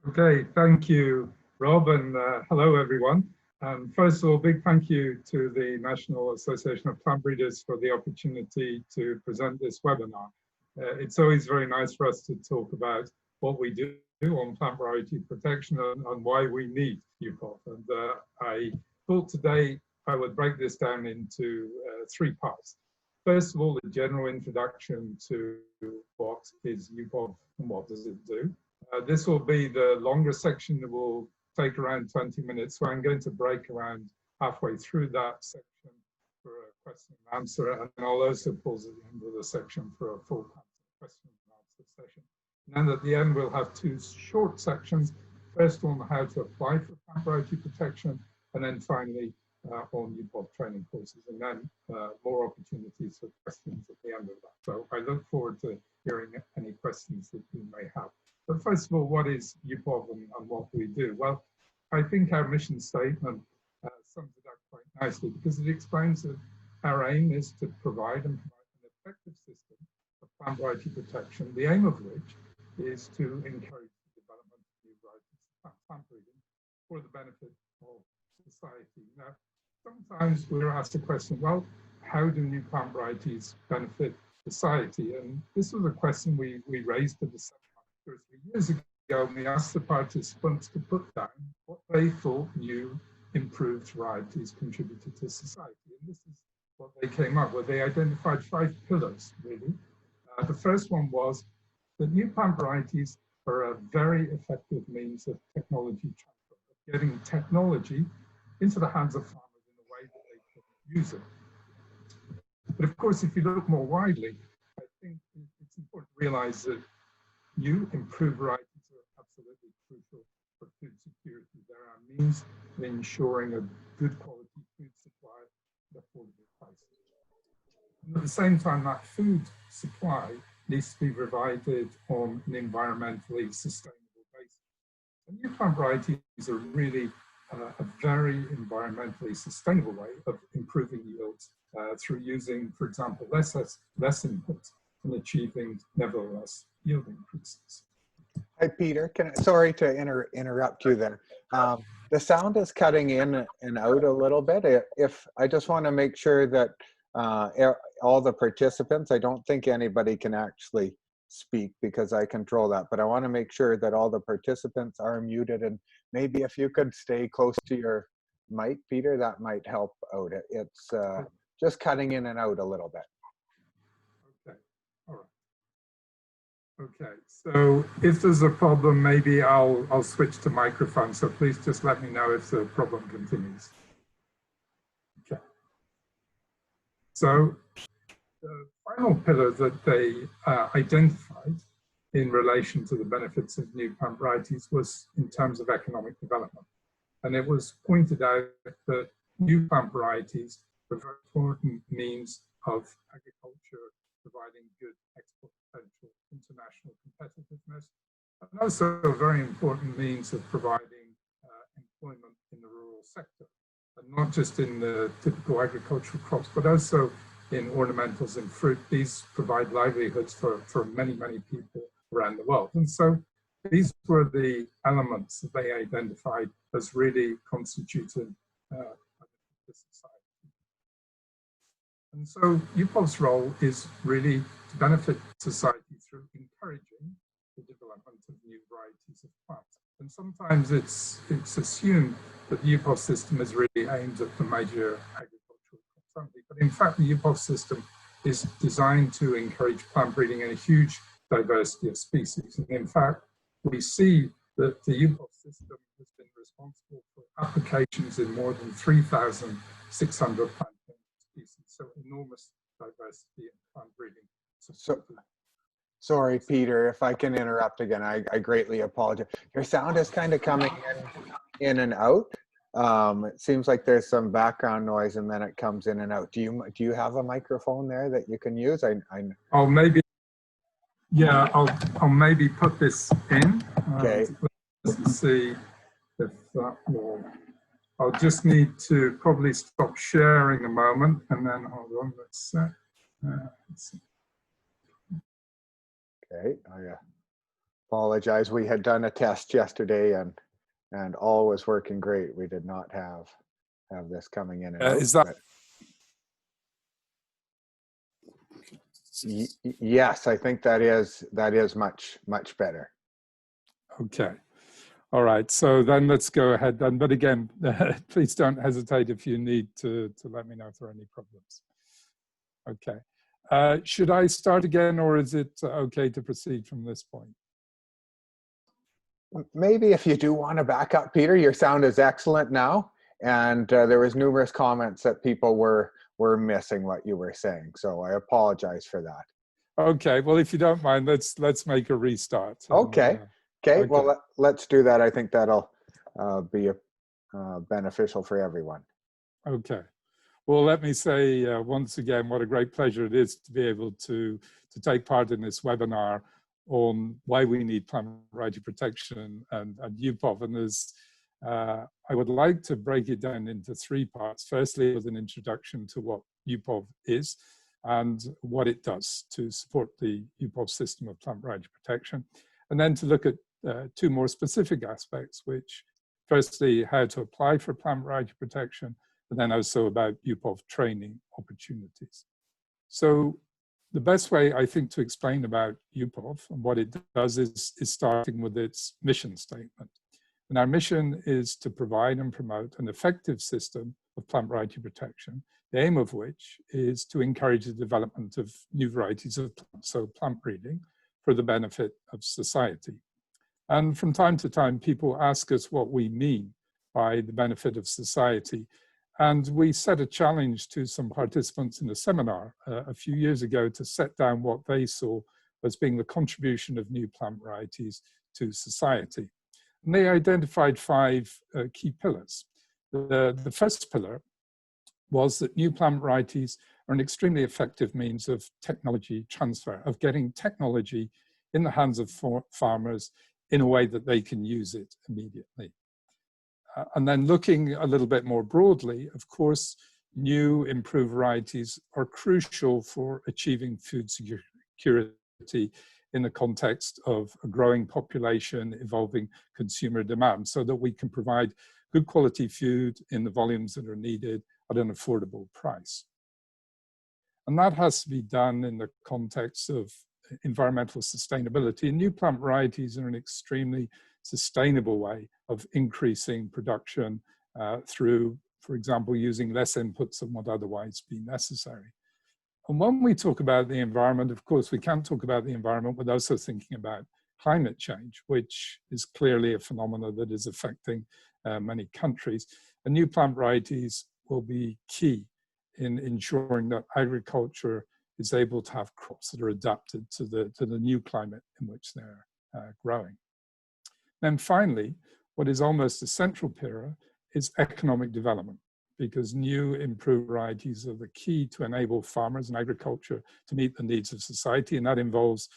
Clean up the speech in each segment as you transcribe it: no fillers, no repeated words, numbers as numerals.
Okay, thank you, Rob, and hello, everyone. First of all, big thank you to the National Association of Plant Breeders for the opportunity to present this webinar. It's always very nice for us to talk about what we do on plant variety protection and why we need UPOV. And I thought today I would break this down into three parts. First of all, the general introduction to what is UPOV and what does it do. This will be the longer section that will take around 20 minutes. So I'm going to break around halfway through that section for a question and answer. And I'll also pause at the end of the section for a full question and answer session. And then at the end, we'll have two short sections. First on how to apply for plant variety protection, and then finally on UPOV training courses, and then more opportunities for questions at the end of that. So I look forward to hearing any questions that you may have. But first of all, what is UPOV and what we do? Well, I think our mission statement sums it up quite nicely, because it explains that our aim is to provide an effective system of plant variety protection, the aim of which is to encourage the development of new varieties of plant breeding for the benefit of society. Now, sometimes we're asked the question, well, how do new plant varieties benefit society? And this was a question we raised at the seminar 2 or 3 years ago, and we asked the participants to put down what they thought new improved varieties contributed to society. And this is what they came up with. They identified 5 pillars, really. The first one was that new plant varieties are a very effective means of technology transfer, of getting technology into the hands of farmers in a way that they can use it. But of course, if you look more widely, I think it's important to realize that new improved varieties are absolutely crucial for food security. There are means of ensuring a good quality food supply at affordable prices. And at the same time, that food supply needs to be provided on an environmentally sustainable basis. And new plant varieties are really a very environmentally sustainable way of improving yields through using, for example, less inputs and achieving, nevertheless, yield increases. Hi, Peter. Sorry to interrupt you there. The sound is cutting in and out a little bit. If I just want to make sure that all the participants, I don't think anybody can actually speak because I control that, but I want to make sure that all the participants are muted, and maybe if you could stay close to your mic, Peter, that might help out. It's just cutting in and out a little bit. Okay, all right. Okay, so if there's a problem, maybe I'll switch to microphone, so please just let me know if the problem continues. Okay. So the final pillar that they identified in relation to the benefits of new plant varieties was in terms of economic development. And it was pointed out that new plant varieties are very important means of agriculture, providing good export potential, international competitiveness, and also a very important means of providing employment in the rural sector, and not just in the typical agricultural crops, but also in ornamentals and fruit. These provide livelihoods for many, many people around the world. And so these were the elements that they identified as really constituting the society. And so UPOV's role is really to benefit society through encouraging the development of new varieties of plants. And sometimes it's assumed that the UPOV system is really aimed at the major agricultural crops only. But in fact, the UPOV system is designed to encourage plant breeding in a huge diversity of species. And in fact, we see that the UPOV system has been responsible for applications in more than 3,600 plant species. So enormous diversity in plant breeding. So, sorry, Peter, if I can interrupt again, I greatly apologize. Your sound is kind of coming in and out. It seems like there's some background noise and then it comes in and out. Do you have a microphone there that you can use? Oh, maybe. Yeah, I'll maybe put this in. Okay. Let's see if that will. I'll just need to probably stop sharing a moment and then hold on. Let's see. Okay. Oh yeah. apologize. We had done a test yesterday and all was working great. We did not have this coming in and out. Is that? Yes, I think that is much better. Okay. All right. So then let's go ahead then. But again, please don't hesitate if you need to let me know if there are any problems. Okay. Should I start again, or is it okay to proceed from this point? Maybe if you do want to back up, Peter, your sound is excellent now. And there was numerous comments that people were missing what you were saying. So I apologize for that. Okay. Well, if you don't mind, let's make a restart. Okay. Okay. Well, let's do that. I think that'll be beneficial for everyone. Okay. Well, let me say once again, what a great pleasure it is to be able to take part in this webinar on why we need plant variety protection and UPOV. And there's, I would like to break it down into three parts. Firstly, with an introduction to what UPOV is and what it does to support the UPOV system of plant variety protection. And then to look at two more specific aspects, which firstly, how to apply for plant variety protection, and then also about UPOV training opportunities. So the best way, I think, to explain about UPOV and what it does is starting with its mission statement. And our mission is to provide and promote an effective system of plant variety protection, the aim of which is to encourage the development of new varieties of plants, so plant breeding, for the benefit of society. And from time to time, people ask us what we mean by the benefit of society. And we set a challenge to some participants in a seminar a few years ago to set down what they saw as being the contribution of new plant varieties to society. And they identified five key pillars. The first pillar was that new plant varieties are an extremely effective means of technology transfer, of getting technology in the hands of farmers in a way that they can use it immediately. And then looking a little bit more broadly, of course, new improved varieties are crucial for achieving food security in the context of a growing population, evolving consumer demand, so that we can provide good quality food in the volumes that are needed at an affordable price. And that has to be done in the context of environmental sustainability. And new plant varieties are an extremely sustainable way of increasing production through, for example, using less inputs than would otherwise be necessary. And when we talk about the environment, of course, we can't talk about the environment without also thinking about climate change, which is clearly a phenomenon that is affecting many countries. And new plant varieties will be key in ensuring that agriculture is able to have crops that are adapted to the new climate in which they're growing. Then finally, what is almost a central pillar is economic development, because new improved varieties are the key to enable farmers and agriculture to meet the needs of society. And that involves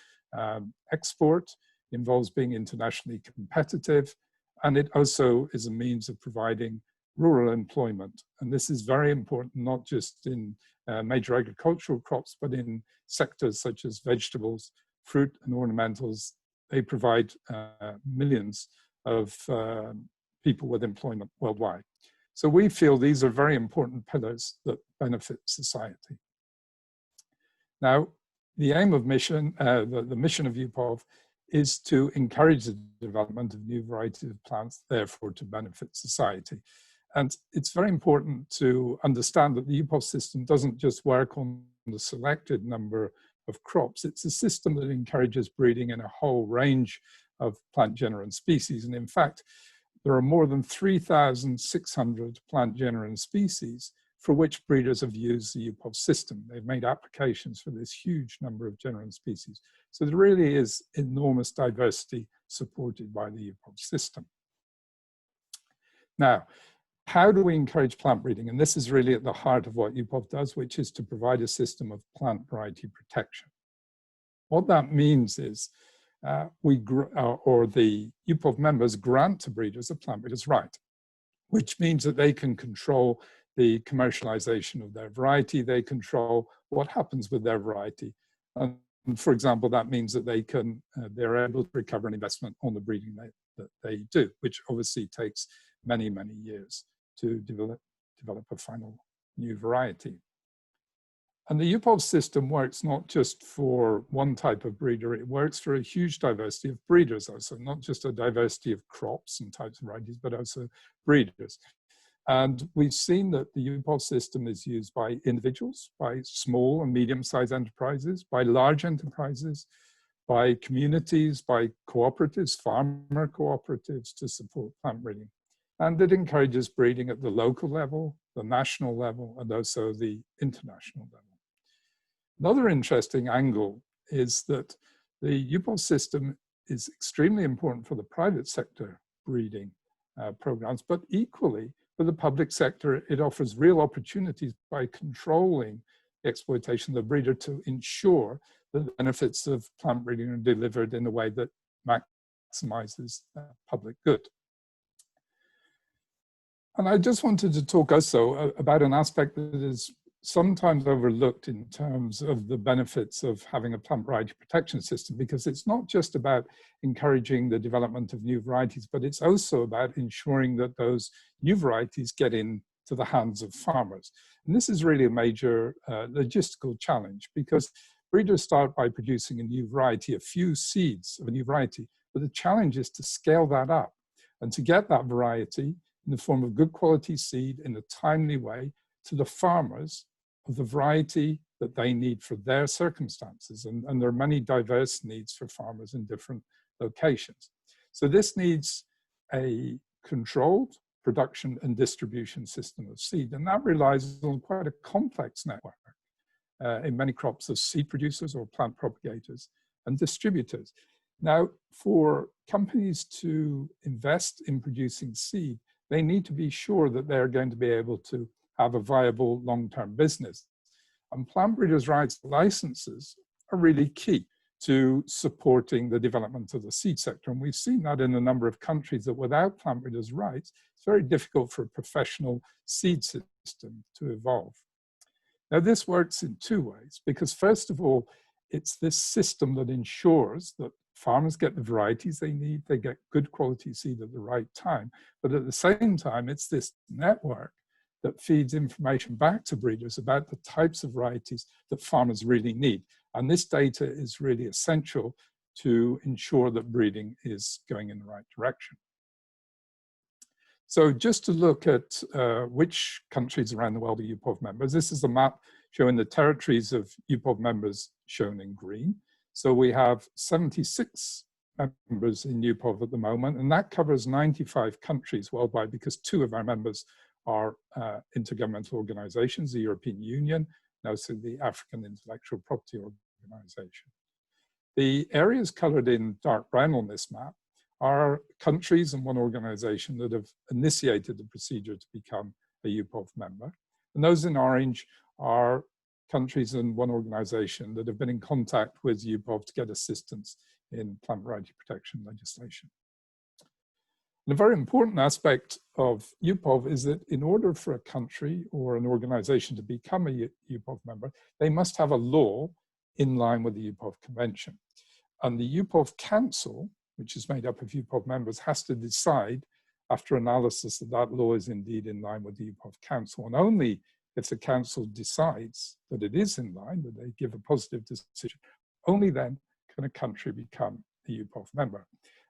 export, involves being internationally competitive, and it also is a means of providing rural employment. And this is very important, not just in major agricultural crops, but in sectors such as vegetables, fruit and ornamentals. They provide millions of people with employment worldwide. So we feel these are very important pillars that benefit society. Now, the aim of mission, the mission of UPOV is to encourage the development of new varieties of plants, therefore to benefit society. And it's very important to understand that the UPOV system doesn't just work on the selected number of crops. It's a system that encourages breeding in a whole range of plant genera and species. And in fact, there are more than 3,600 plant genera and species for which breeders have used the UPOV system. They've made applications for this huge number of genera and species. So there really is enormous diversity supported by the UPOV system. Now, how do we encourage plant breeding? And this is really at the heart of what UPOV does, which is to provide a system of plant variety protection. What that means is the UPOV members grant to breeders a plant breeder's right, which means that they can control the commercialization of their variety, they control what happens with their variety. And for example, that means that they're able to recover an investment on the breeding that they do, which obviously takes many, many years to develop a final new variety. And the UPOV system works not just for one type of breeder, it works for a huge diversity of breeders also, not just a diversity of crops and types of varieties, but also breeders. And we've seen that the UPOV system is used by individuals, by small and medium-sized enterprises, by large enterprises, by communities, by cooperatives, farmer cooperatives to support plant breeding. And it encourages breeding at the local level, the national level, and also the international level. Another interesting angle is that the UPOV system is extremely important for the private sector breeding programs, but equally for the public sector, it offers real opportunities by controlling the exploitation of the breeder to ensure that the benefits of plant breeding are delivered in a way that maximizes public good. And I just wanted to talk also about an aspect that is sometimes overlooked in terms of the benefits of having a plant variety protection system, because it's not just about encouraging the development of new varieties, but it's also about ensuring that those new varieties get into the hands of farmers. And this is really a major logistical challenge, because breeders start by producing a new variety, a few seeds of a new variety, but the challenge is to scale that up and to get that variety in the form of good quality seed in a timely way to the farmers of the variety that they need for their circumstances. And there are many diverse needs for farmers in different locations. So this needs a controlled production and distribution system of seed. And that relies on quite a complex network in many crops of seed producers or plant propagators and distributors. Now, for companies to invest in producing seed, they need to be sure that they're going to be able to have a viable long-term business. And plant breeders' rights licenses are really key to supporting the development of the seed sector. And we've seen that in a number of countries, that without plant breeders' rights, it's very difficult for a professional seed system to evolve. Now, this works in two ways, because first of all, it's this system that ensures that farmers get the varieties they need, they get good quality seed at the right time. But at the same time, it's this network that feeds information back to breeders about the types of varieties that farmers really need. And this data is really essential to ensure that breeding is going in the right direction. So just to look at which countries around the world are UPOV members, this is a map showing the territories of UPOV members shown in green. So we have 76 members in UPOV at the moment, and that covers 95 countries worldwide, because 2 of our members are intergovernmental organizations, the European Union, and also the African Intellectual Property Organization. The areas colored in dark brown on this map are countries and one organization that have initiated the procedure to become a UPOV member. And those in orange are countries and one organization that have been in contact with UPOV to get assistance in plant variety protection legislation. And a very important aspect of UPOV is that in order for a country or an organization to become a UPOV member, they must have a law in line with the UPOV Convention. And the UPOV Council, which is made up of UPOV members, has to decide after analysis that that law is indeed in line with the UPOV Council. And only if the Council decides that it is in line, that they give a positive decision, only then can a country become a UPOV member.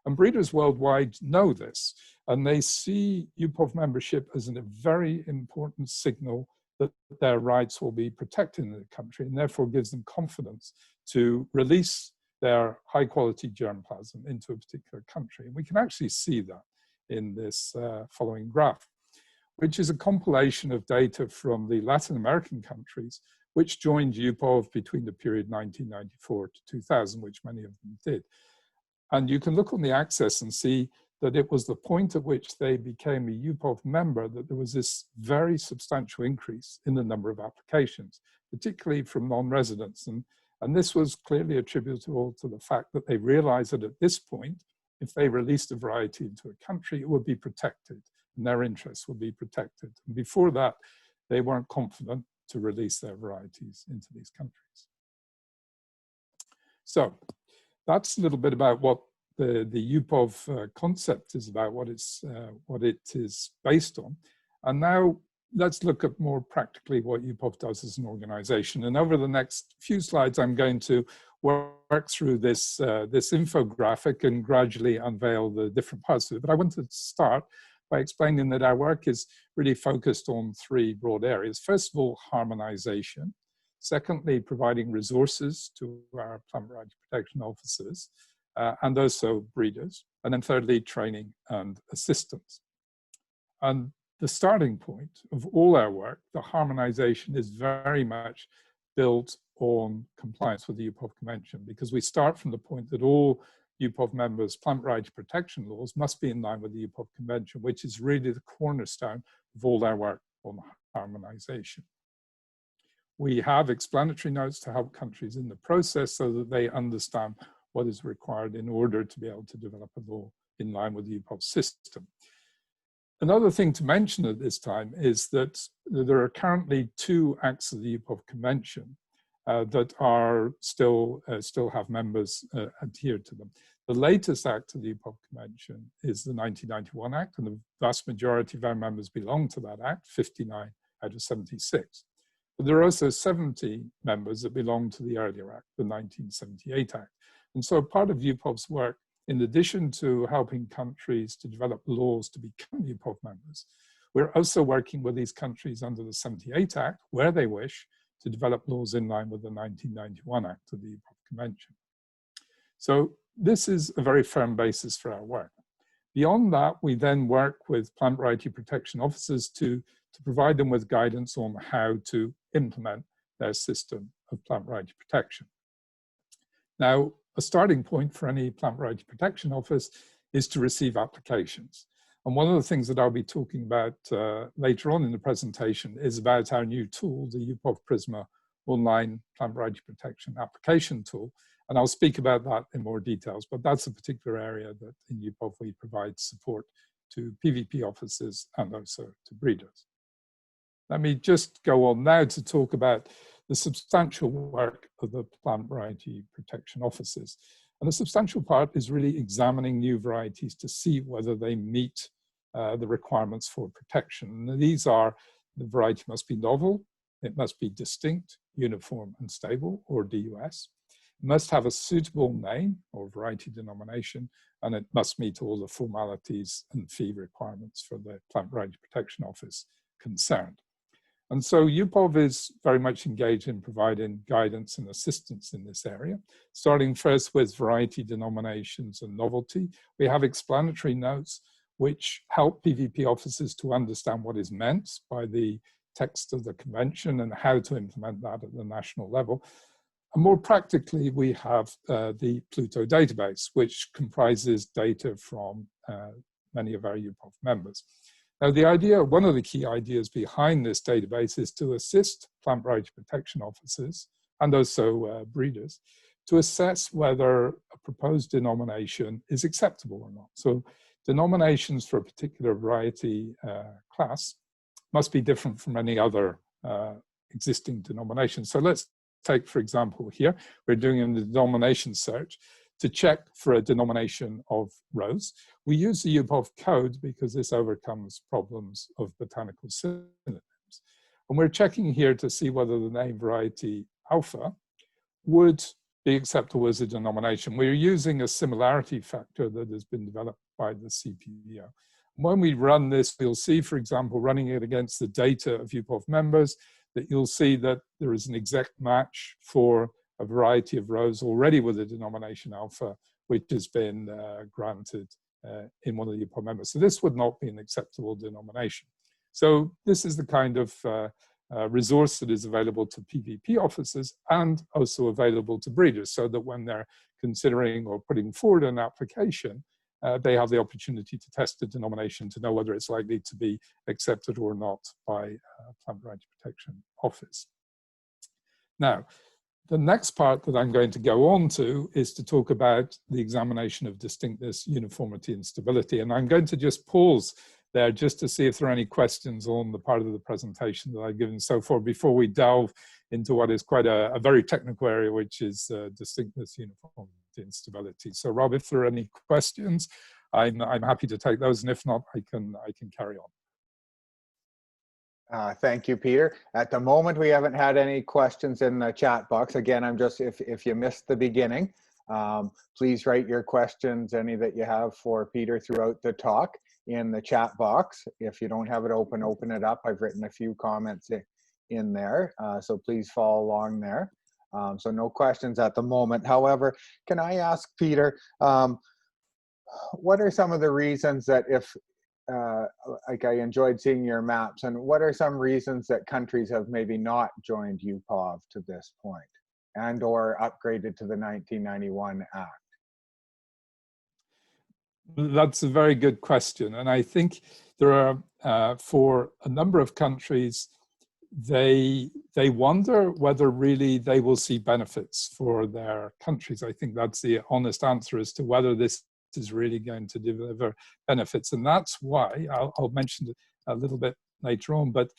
And breeders worldwide know this, and they see UPOV membership as a very important signal that their rights will be protected in the country, and therefore gives them confidence to release their high quality germplasm into a particular country. And we can actually see that in this following graph, which is a compilation of data from the Latin American countries, which joined UPOV between the period 1994 to 2000, which many of them did. And you can look on the axis and see that it was the point at which they became a UPOV member that there was this very substantial increase in the number of applications, particularly from non-residents. And this was clearly attributable to the fact that they realized that at this point, if they released a variety into a country, it would be protected and their interests would be protected. And before that, they weren't confident to release their varieties into these countries. So that's a little bit about what the UPOV concept is about, what it is based on. And now let's look at more practically what UPOV does as an organization. And over the next few slides, I'm going to work through this, this infographic and gradually unveil the different parts of it. But I wanted to start by explaining that our work is really focused on three broad areas. First of all, harmonization. Secondly, providing resources to our plant variety protection officers and also breeders. And then thirdly, training and assistance. And the starting point of all our work, the harmonization, is very much built on compliance with the UPOV Convention, because we start from the point that all UPOV members' plant variety protection laws must be in line with the UPOV Convention, which is really the cornerstone of all our work on harmonization. We have explanatory notes to help countries in the process so that they understand what is required in order to be able to develop a law in line with the UPOV system. Another thing to mention at this time is that there are currently 2 acts of the UPOV Convention that are still have members adhered to them. The latest act of the UPOV Convention is the 1991 Act, and the vast majority of our members belong to that act, 59 out of 76. But there are also 70 members that belong to the earlier act, the 1978 Act. And so part of UPOV's work, in addition to helping countries to develop laws to become UPOV members, we're also working with these countries under the 78 Act, where they wish, to develop laws in line with the 1991 Act of the UPOV Convention. So this is a very firm basis for our work. Beyond that, we then work with plant variety protection officers to provide them with guidance on how to implement their system of plant variety protection. Now, a starting point for any plant variety protection office is to receive applications. And one of the things that I'll be talking about later on in the presentation is about our new tool, the UPOV Prisma online plant variety protection application tool. And I'll speak about that in more details, but that's a particular area that in UPOV we provide support to PVP officers and also to breeders. Let me just go on now to talk about the substantial work of the plant variety protection officers. And the substantial part is really examining new varieties to see whether they meet the requirements for protection. And these are, the variety must be novel, it must be distinct, uniform and stable, or DUS. It must have a suitable name or variety denomination, and it must meet all the formalities and fee requirements for the Plant Variety Protection Office concerned. And so UPOV is very much engaged in providing guidance and assistance in this area, starting first with variety denominations and novelty. We have explanatory notes which help PVP officers to understand what is meant by the text of the convention and how to implement that at the national level. And more practically, we have the Pluto database, which comprises data from many of our UPOV members. Now, the idea, one of the key ideas behind this database is to assist plant variety protection officers and also breeders to assess whether a proposed denomination is acceptable or not. So denominations for a particular variety class must be different from any other existing denomination. So let's take, for example, here, we're doing a denomination search to check for a denomination of rose. We use the UPOV code because this overcomes problems of botanical synonyms. And we're checking here to see whether the name variety alpha would be acceptable as a denomination. We're using a similarity factor that has been developed by the CPVO. When we run this, we'll see, for example, running it against the data of UPOV members, that you'll see that there is an exact match for a variety of rose already with a denomination alpha, which has been granted in one of the UPOV members. So this would not be an acceptable denomination. So this is the kind of resource that is available to PVP officers and also available to breeders, so that when they're considering or putting forward an application, they have the opportunity to test the denomination to know whether it's likely to be accepted or not by Plant Variety Protection Office. Now, the next part that I'm going to go on to is to talk about the examination of distinctness, uniformity, and stability. And I'm going to just pause there just to see if there are any questions on the part of the presentation that I've given so far before we delve into what is quite a very technical area, which is distinctness, uniformity, and stability. So Rob, if there are any questions, I'm happy to take those, and if not, I can carry on. Thank you, Peter. At the moment, we haven't had any questions in the chat box. Again, I'm just, if you missed the beginning, please write your questions, any that you have for Peter throughout the talk, in the chat box. If you don't have it open, open it up. I've written a few comments in there, so please follow along there. So no questions at the moment. However, can I ask Peter, what are some of the reasons that if, like I enjoyed seeing your maps, and what are some reasons that countries have maybe not joined UPOV to this point and or upgraded to the 1991 Act? That's a very good question. And I think there are, for a number of countries, they wonder whether really they will see benefits for their countries. I think that's the honest answer as to whether this is really going to deliver benefits. And that's why, I'll mention it a little bit later on, but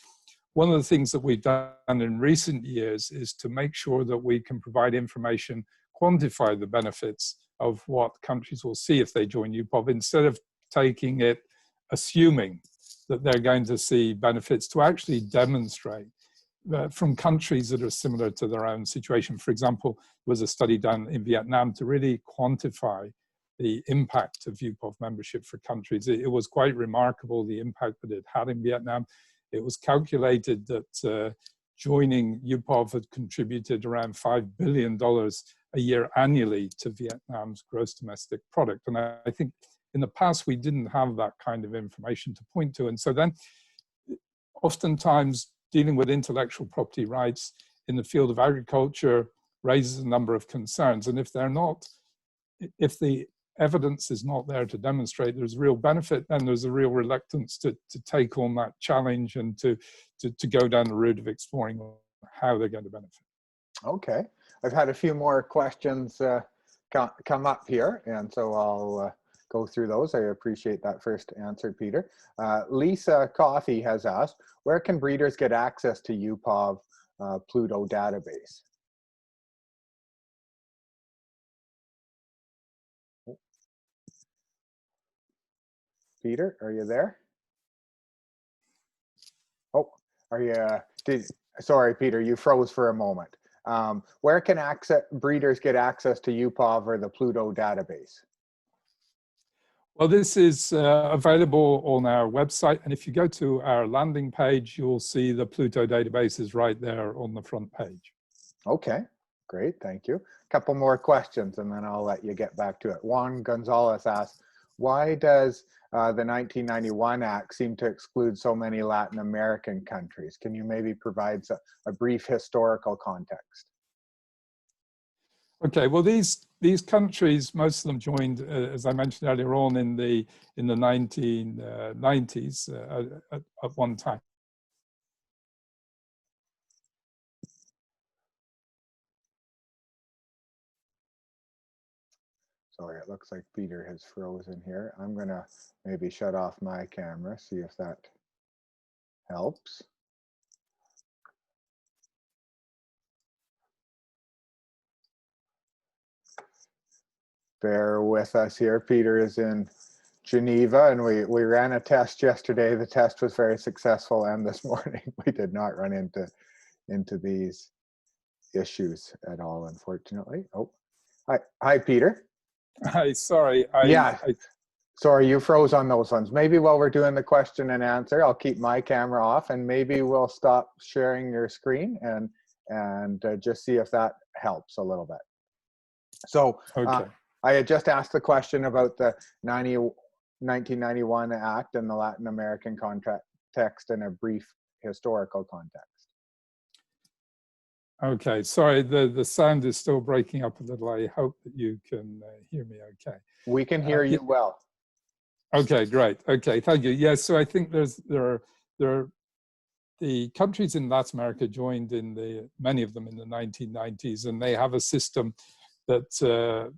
one of the things that we've done in recent years is to make sure that we can provide information, quantify the benefits of what countries will see if they join UPOV, instead of taking it, assuming that they're going to see benefits, to actually demonstrate from countries that are similar to their own situation. For example, there was a study done in Vietnam to really quantify the impact of UPOV membership for countries. It was quite remarkable, the impact that it had in Vietnam. It was calculated that joining UPOV had contributed around $5 billion a year annually to Vietnam's gross domestic product. And I think in the past, we didn't have that kind of information to point to. And so then oftentimes dealing with intellectual property rights in the field of agriculture raises a number of concerns. And if the evidence is not there to demonstrate there's real benefit, then there's a real reluctance to take on that challenge and to go down the route of exploring how they're going to benefit. Okay, I've had a few more questions come up here, and so I'll go through those. I appreciate that first answer, Peter. Lisa Coffey has asked, where can breeders get access to UPOV Pluto database? Peter, are you there? Oh, are you, sorry, Peter, you froze for a moment. Where can breeders get access to UPOV or the Pluto database? Well, this is available on our website. And if you go to our landing page, you'll see the Pluto database is right there on the front page. Okay, great, thank you. A couple more questions and then I'll let you get back to it. Juan Gonzalez asks, why does the 1991 Act seem to exclude so many Latin American countries? Can you maybe provide a brief historical context? Okay, well, these countries, most of them joined, as I mentioned earlier on, in the 1990s at one time. Sorry, it looks like Peter has frozen here. I'm gonna maybe shut off my camera, see if that helps. Bear with us here. Peter is in Geneva and we ran a test yesterday. The test was very successful, and this morning we did not run into these issues at all, unfortunately. Oh, hi Peter. Hi, sorry. Sorry, you froze on those ones. Maybe while we're doing the question and answer, I'll keep my camera off and maybe we'll stop sharing your screen and just see if that helps a little bit. So okay. I had just asked the question about the 1991 Act and the Latin American context in a brief historical context. Okay, sorry, the sound is still breaking up a little. I hope that you can hear me okay. We can hear you well. Okay, great. Okay, thank you. Yes, so I think there are the countries in Latin America joined many of them in the 1990s, and they have a system that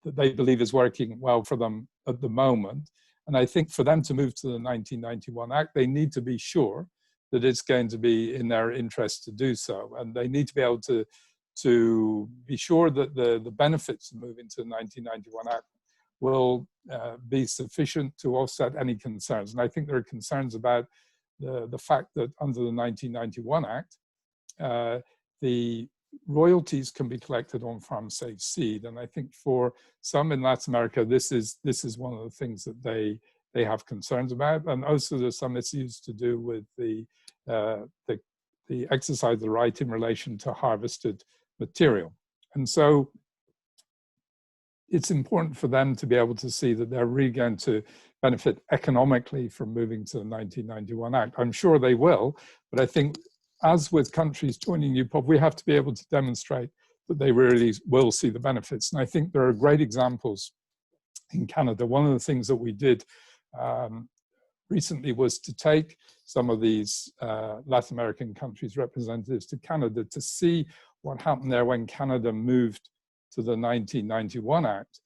they believe is working well for them at the moment. And I think for them to move to the 1991 Act, they need to be sure that it's going to be in their interest to do so. And they need to be able to be sure that the benefits of moving to the 1991 Act will be sufficient to offset any concerns. And I think there are concerns about the fact that under the 1991 Act, the royalties can be collected on farm-safe seed. And I think for some in Latin America, this is one of the things that they have concerns about. And also there's some issues to do with the exercise of the right in relation to harvested material. And so it's important for them to be able to see that they're really going to benefit economically from moving to the 1991 Act. I'm sure they will, but I think as with countries joining UPOV, we have to be able to demonstrate that they really will see the benefits. And I think there are great examples in Canada. One of the things that we did recently was to take some of these Latin American countries' representatives to Canada to see what happened there when Canada moved to the 1991 Act,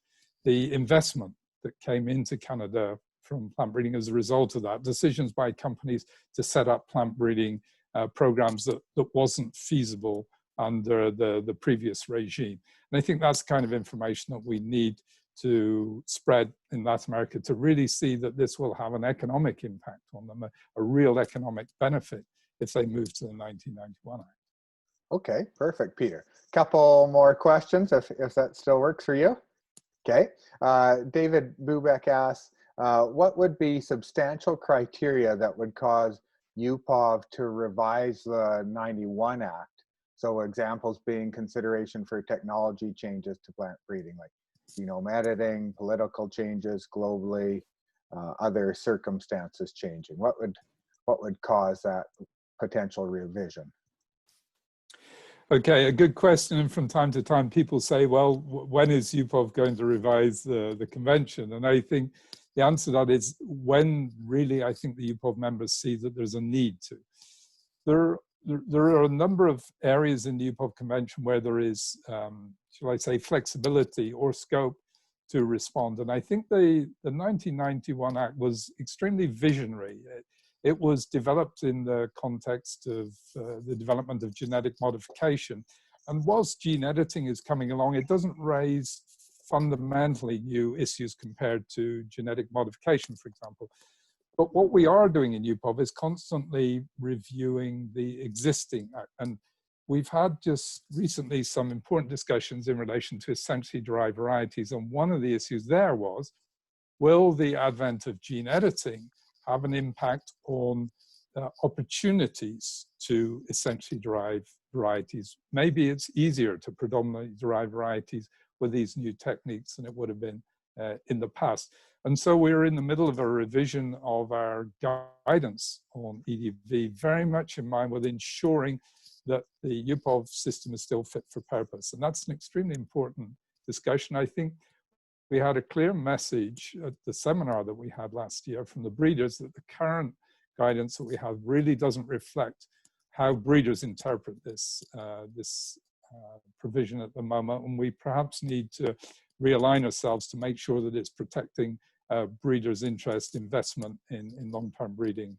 the investment that came into Canada from plant breeding as a result of that, decisions by companies to set up plant breeding programs that wasn't feasible under the previous regime. And I think that's the kind of information that we need to spread in Latin America to really see that this will have an economic impact on them, a real economic benefit if they move to the 1991 Act. Okay, perfect, Peter. Couple more questions, if that still works for you. Okay, David Bubeck asks, what would be substantial criteria that would cause UPOV to revise the 91 Act? So examples being consideration for technology changes to plant breeding, like genome editing, political changes globally, other circumstances changing. What would cause that potential revision? Okay, a good question. And from time to time, people say, well, when is UPOV going to revise the convention? And I think the answer to that is when really I think the UPOV members see that there's a need to. There are a number of areas in the UPOV convention where there is, shall I say, flexibility or scope to respond. And I think the 1991 Act was extremely visionary. It was developed in the context of the development of genetic modification. And whilst gene editing is coming along, it doesn't raise fundamentally new issues compared to genetic modification, for example. But what we are doing in UPOV is constantly reviewing the existing Act. And we've had just recently some important discussions in relation to essentially derived varieties. And one of the issues there was, will the advent of gene editing have an impact on opportunities to essentially derive varieties? Maybe it's easier to predominantly derive varieties with these new techniques than it would have been in the past. And so we're in the middle of a revision of our guidance on EDV, very much in mind with ensuring that the UPOV system is still fit for purpose. And that's an extremely important discussion. I think we had a clear message at the seminar that we had last year from the breeders that the current guidance that we have really doesn't reflect how breeders interpret this provision at the moment. And we perhaps need to realign ourselves to make sure that it's protecting breeders' interest, investment in long-term breeding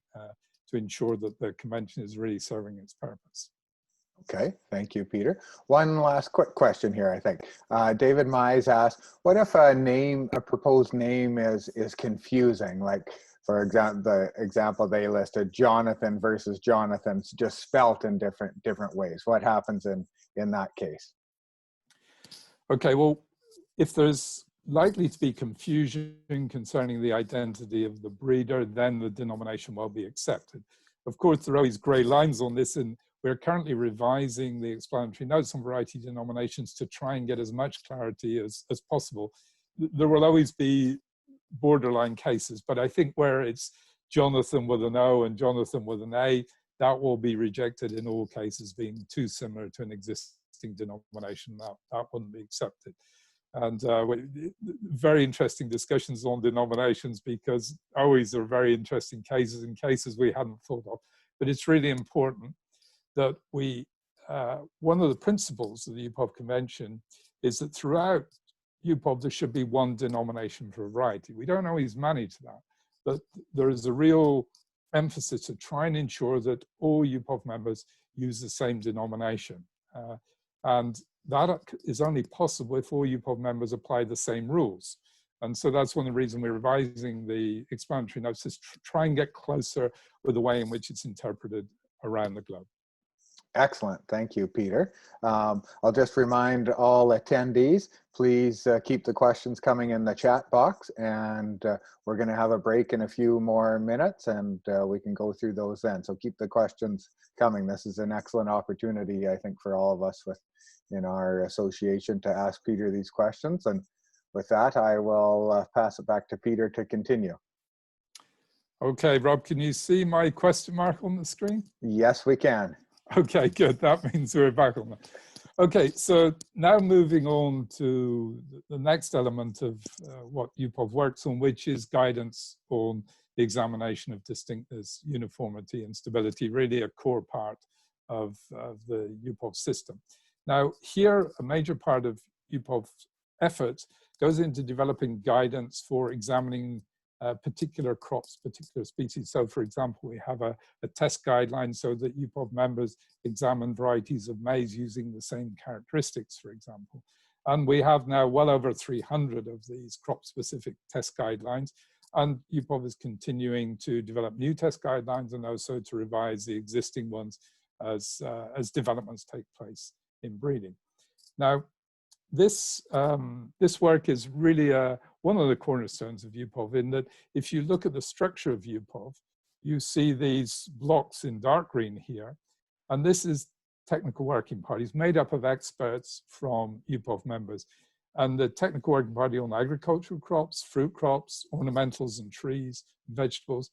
to ensure that the convention is really serving its purpose. Okay, thank you, Peter. One last quick question here, I think. David Mize asked, what if a proposed name is confusing? Like, for example, the example they listed, Jonathan versus Jonathan's just spelt in different ways. What happens in that case? Okay, well, if there's likely to be confusion concerning the identity of the breeder, then the denomination will be accepted. Of course, there are always gray lines on this, and we're currently revising the explanatory notes on variety denominations to try and get as much clarity as possible. There will always be borderline cases, but I think where it's Jonathan with an O and Jonathan with an A, that will be rejected in all cases being too similar to an existing denomination. That wouldn't be accepted. And very interesting discussions on denominations, because always there are very interesting cases and cases we hadn't thought of. But it's really important that we, one of the principles of the UPOV Convention is that throughout UPOV there should be one denomination for a variety. We don't always manage that. that there is a real emphasis to try and ensure that all UPOV members use the same denomination. And that is only possible if all UPOV members apply the same rules. And so that's one of the reasons we're revising the explanatory notes, is try and get closer with the way in which it's interpreted around the globe. Excellent. Thank you, Peter. I'll just remind all attendees, please keep the questions coming in the chat box, and we're going to have a break in a few more minutes, and we can go through those then. So keep the questions coming. This is an excellent opportunity, I think, for all of us in our association to ask Peter these questions. And with that, I will pass it back to Peter to continue. Okay, Rob, can you see my question mark on the screen? Yes, we can. Okay, good. That means we're back on that. Okay, so now moving on to the next element of what UPOV works on, which is guidance on the examination of distinctness, uniformity, and stability, really a core part of the UPOV system. Now, here, a major part of UPOV's efforts goes into developing guidance for examining particular crops, particular species. So, for example, we have a test guideline so that UPOV members examine varieties of maize using the same characteristics, for example. And we have now well over 300 of these crop-specific test guidelines. And UPOV is continuing to develop new test guidelines and also to revise the existing ones as developments take place in breeding. Now, this work is really one of the cornerstones of UPOV, in that if you look at the structure of UPOV, you see these blocks in dark green here, and this is technical working parties made up of experts from UPOV members. And the technical working party on agricultural crops, fruit crops, ornamentals and trees, vegetables,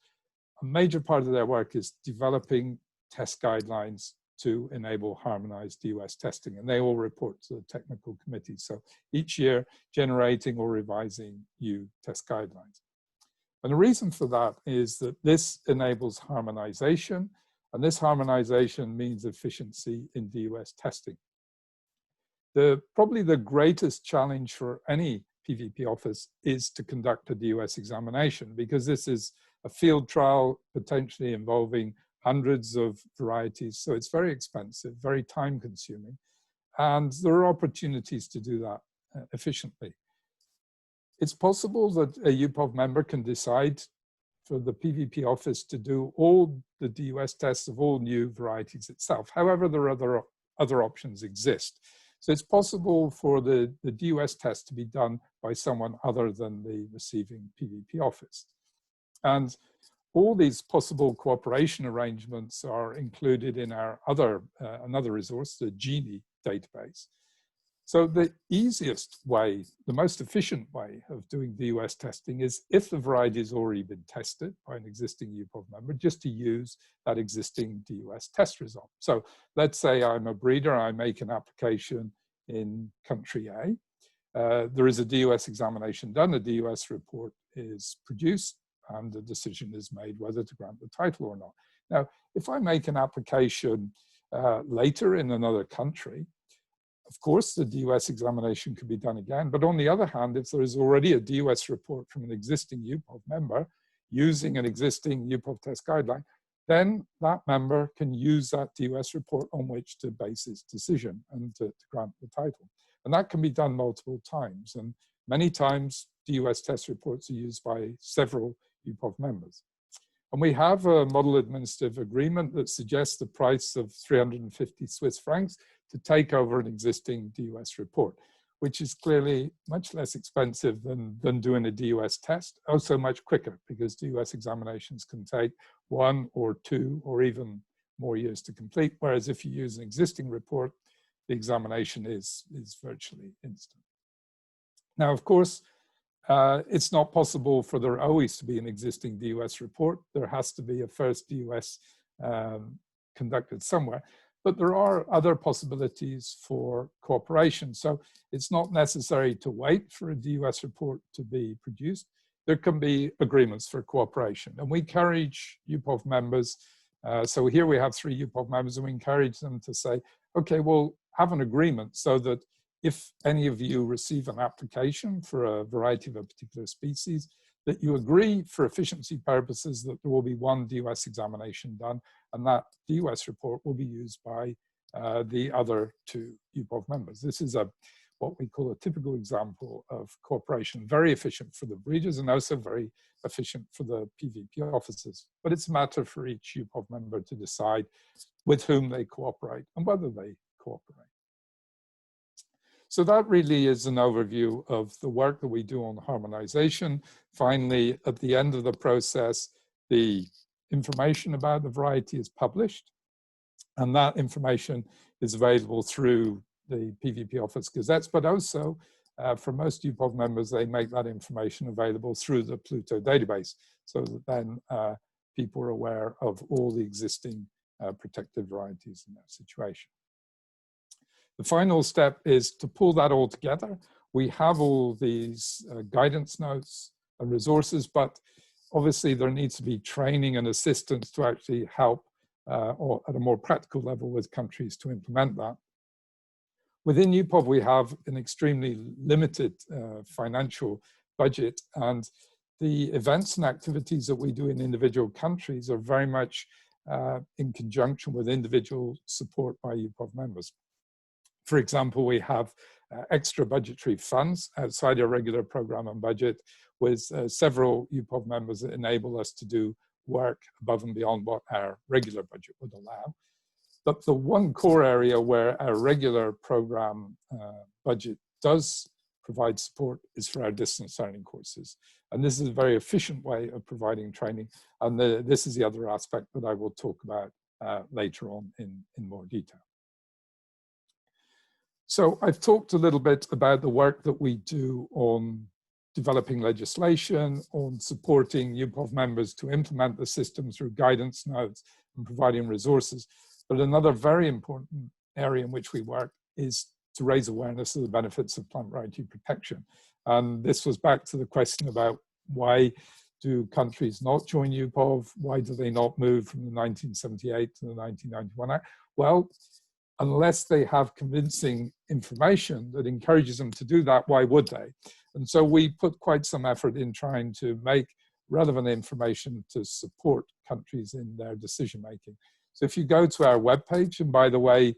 a major part of their work is developing test guidelines to enable harmonized US testing, and they all report to the technical committee. So each year generating or revising new test guidelines. And the reason for that is that this enables harmonization, and this harmonization means efficiency in DUS testing. Probably the greatest challenge for any PVP office is to conduct a DUS examination, because this is a field trial potentially involving hundreds of varieties. So it's very expensive, very time consuming. And there are opportunities to do that efficiently. It's possible that a UPOV member can decide for the PVP office to do all the DUS tests of all new varieties itself. However, there are other options exist. So it's possible for the DUS test to be done by someone other than the receiving PVP office. And all these possible cooperation arrangements are included in our another resource, the Genie database. So the easiest way, the most efficient way of doing DUS testing is, if the variety has already been tested by an existing UPOV member, just to use that existing DUS test result. So let's say I'm a breeder, I make an application in country A. There is a DUS examination done, a DUS report is produced, and a decision is made whether to grant the title or not. Now, if I make an application later in another country, of course, the DUS examination could be done again. But on the other hand, if there is already a DUS report from an existing UPOV member using an existing UPOV test guideline, then that member can use that DUS report on which to base its decision and to grant the title. And that can be done multiple times. And many times, DUS test reports are used by several UPOV members. And we have a model administrative agreement that suggests the price of 350 Swiss francs to take over an existing DUS report, which is clearly much less expensive than doing a DUS test, also much quicker, because DUS examinations can take 1 or 2 or even more years to complete, whereas if you use an existing report, the examination is virtually instant. Now, of course, it's not possible for there always to be an existing DUS report. There has to be a first DUS conducted somewhere. But there are other possibilities for cooperation. So it's not necessary to wait for a DUS report to be produced. There can be agreements for cooperation. And we encourage UPOV members, so here we have 3 UPOV members, and we encourage them to say, okay, we'll have an agreement so that if any of you receive an application for a variety of a particular species, that you agree for efficiency purposes that there will be one DOS examination done, and that DOS report will be used by the other two UPOV members. This is what we call a typical example of cooperation, very efficient for the breeders and also very efficient for the PVP officers. But it's a matter for each UPOV member to decide with whom they cooperate and whether they cooperate. So that really is an overview of the work that we do on harmonization. Finally, at the end of the process, the information about the variety is published, and that information is available through the PVP Office Gazettes, but also for most UPOV members, they make that information available through the Pluto database, so that then people are aware of all the existing protected varieties in that situation. The final step is to pull that all together. We have all these guidance notes and resources, but obviously there needs to be training and assistance to actually help or at a more practical level with countries to implement that. Within UPOV, we have an extremely limited financial budget, and the events and activities that we do in individual countries are very much in conjunction with individual support by UPOV members. For example, we have extra budgetary funds outside our regular program and budget with several UPOV members that enable us to do work above and beyond what our regular budget would allow. But the one core area where our regular program budget does provide support is for our distance learning courses. And this is a very efficient way of providing training. And this is the other aspect that I will talk about later on in more detail. So I've talked a little bit about the work that we do on developing legislation, on supporting UPOV members to implement the system through guidance notes and providing resources. But another very important area in which we work is to raise awareness of the benefits of plant variety protection. And this was back to the question about why do countries not join UPOV? Why do they not move from the 1978 to the 1991 Act? Well, unless they have convincing information that encourages them to do that, why would they? And so we put quite some effort in trying to make relevant information to support countries in their decision making. So if you go to our webpage, and by the way,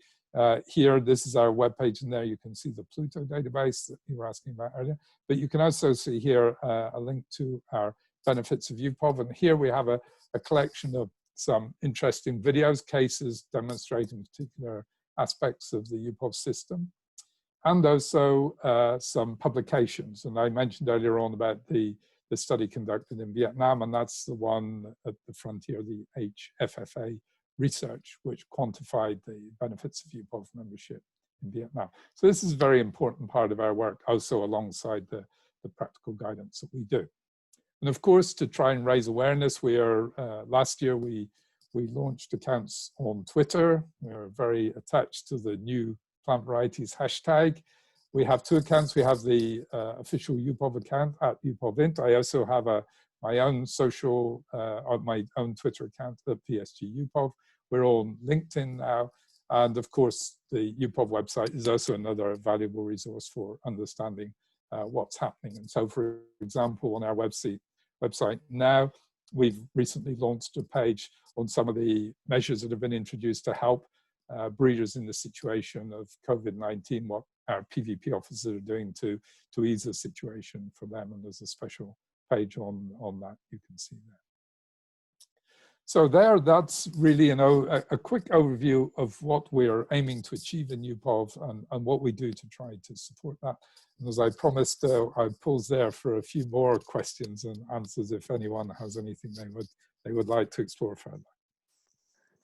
here, this is our webpage, and there you can see the Pluto database that you were asking about earlier. But you can also see here a link to our benefits of UPOV. And here we have a collection of some interesting videos, cases demonstrating particular aspects of the UPOV system, and also some publications. And I mentioned earlier on about the study conducted in Vietnam, and that's the one at the front here, the HFFA research, which quantified the benefits of UPOV membership in Vietnam. So this is a very important part of our work, also alongside the practical guidance that we do. And of course, to try and raise awareness, we are, last year we launched accounts on Twitter. We're very attached to the new plant varieties hashtag. We have two accounts. We have the official UPOV account at UPOVint. I also have my own social, or my own Twitter account at PSG UPOV. We're on LinkedIn now. And of course, the UPOV website is also another valuable resource for understanding what's happening. And so, for example, on our website now, we've recently launched a page on some of the measures that have been introduced to help breeders in the situation of COVID-19, what our PVP officers are doing to ease the situation for them. And there's a special page on that you can see there. So that's really a quick overview of what we're aiming to achieve in UPOV and what we do to try to support that. And as I promised, I pause there for a few more questions and answers if anyone has anything they would like to explore further.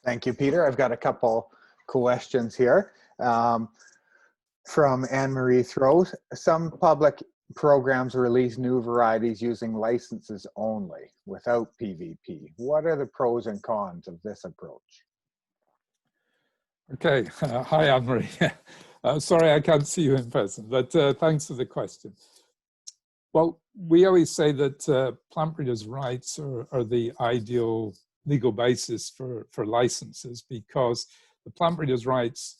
Thank you, Peter. I've got a couple questions here. From Anne-Marie Throws, some public programs release new varieties using licenses only without PVP. What are the pros and cons of this approach? Okay, hi Anne-Marie. Sorry I can't see you in person, but thanks for the question. Well, we always say that plant breeders' rights are the ideal legal basis for licenses, because the plant breeders' rights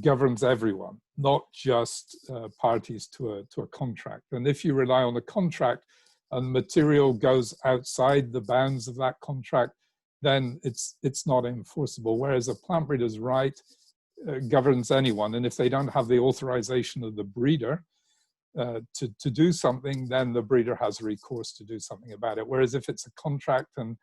governs everyone, not just parties to a contract. And if you rely on a contract and material goes outside the bounds of that contract, then it's not enforceable. Whereas a plant breeder's right governs anyone. And if they don't have the authorization of the breeder to do something, then the breeder has recourse to do something about it. Whereas if it's a contract and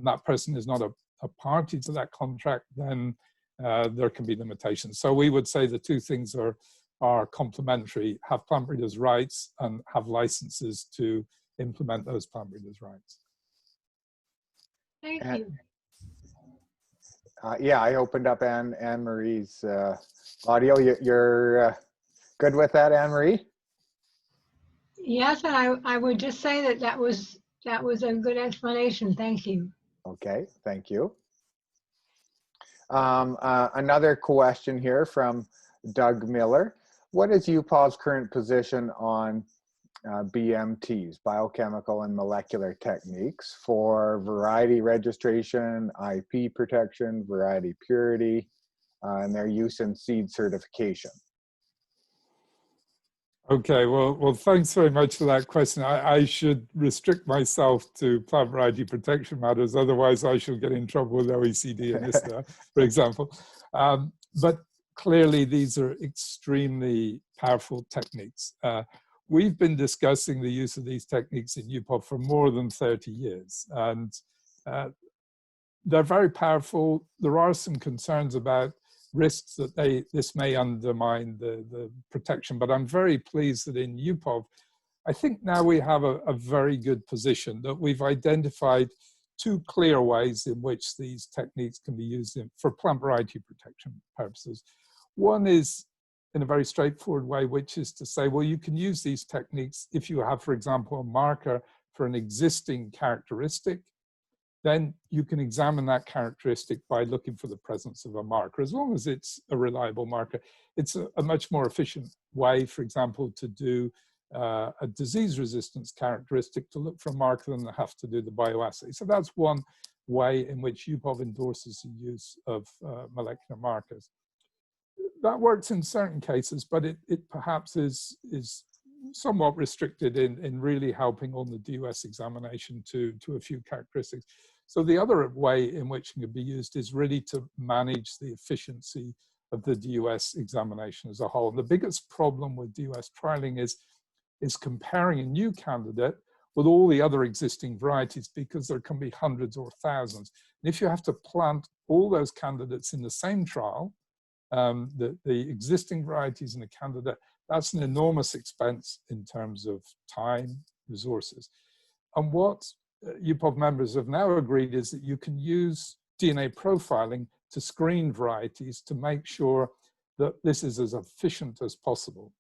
that person is not a party to that contract, then there can be limitations. So we would say the two things are complementary: have plant breeders' rights and have licenses to implement those plant breeders' rights. Thank you. Yeah, I opened up Anne-Marie's audio. You're good with that, Anne-Marie? Yes, and I would just say that was a good explanation. Thank you. Okay, thank you. Another question here from Doug Miller. What is UPOV's current position on BMTs, biochemical and molecular techniques, for variety registration, IP protection, variety purity, and their use in seed certification? Okay, well, thanks very much for that question. I should restrict myself to plant variety protection matters, otherwise I shall get in trouble with OECD and ISTA, for example. But clearly these are extremely powerful techniques. We've been discussing the use of these techniques in UPOV for more than 30 years, and they're very powerful. There are some concerns about risks that this may undermine the protection, but I'm very pleased that in UPOV, I think now we have a very good position, that we've identified two clear ways in which these techniques can be used for plant variety protection purposes. One is in a very straightforward way, which is to say, well, you can use these techniques if you have, for example, a marker for an existing characteristic. Then you can examine that characteristic by looking for the presence of a marker, as long as it's a reliable marker. It's a much more efficient way, for example, to do a disease resistance characteristic, to look for a marker than to have to do the bioassay. So that's one way in which UPOV endorses the use of molecular markers. That works in certain cases, but it perhaps is somewhat restricted in really helping on the DUS examination to a few characteristics. So the other way in which it can be used is really to manage the efficiency of the DUS examination as a whole. And the biggest problem with DUS trialing is comparing a new candidate with all the other existing varieties, because there can be hundreds or thousands. And if you have to plant all those candidates in the same trial, the existing varieties in the candidate, that's an enormous expense in terms of time, resources. And what UPOV members have now agreed is that you can use DNA profiling to screen varieties to make sure that this is as efficient as possible.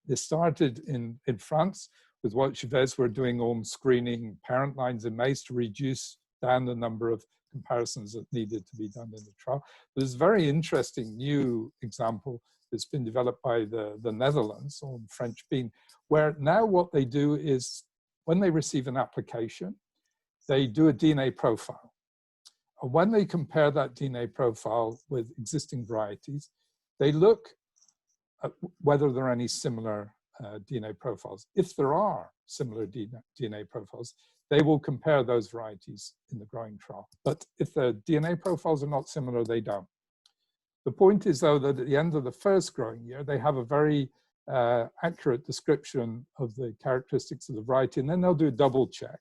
This started in France with what Chavez were doing on screening parent lines in maize to reduce down the number of comparisons that needed to be done in the trial. There's a very interesting new example that's been developed by the Netherlands on French bean, where now what they do is when they receive an application, they do a DNA profile. And when they compare that DNA profile with existing varieties, they look at whether there are any similar DNA profiles. If there are similar DNA profiles, they will compare those varieties in the growing trial. But if the DNA profiles are not similar, they don't. The point is, though, that at the end of the first growing year, they have a very accurate description of the characteristics of the variety, and then they'll do a double check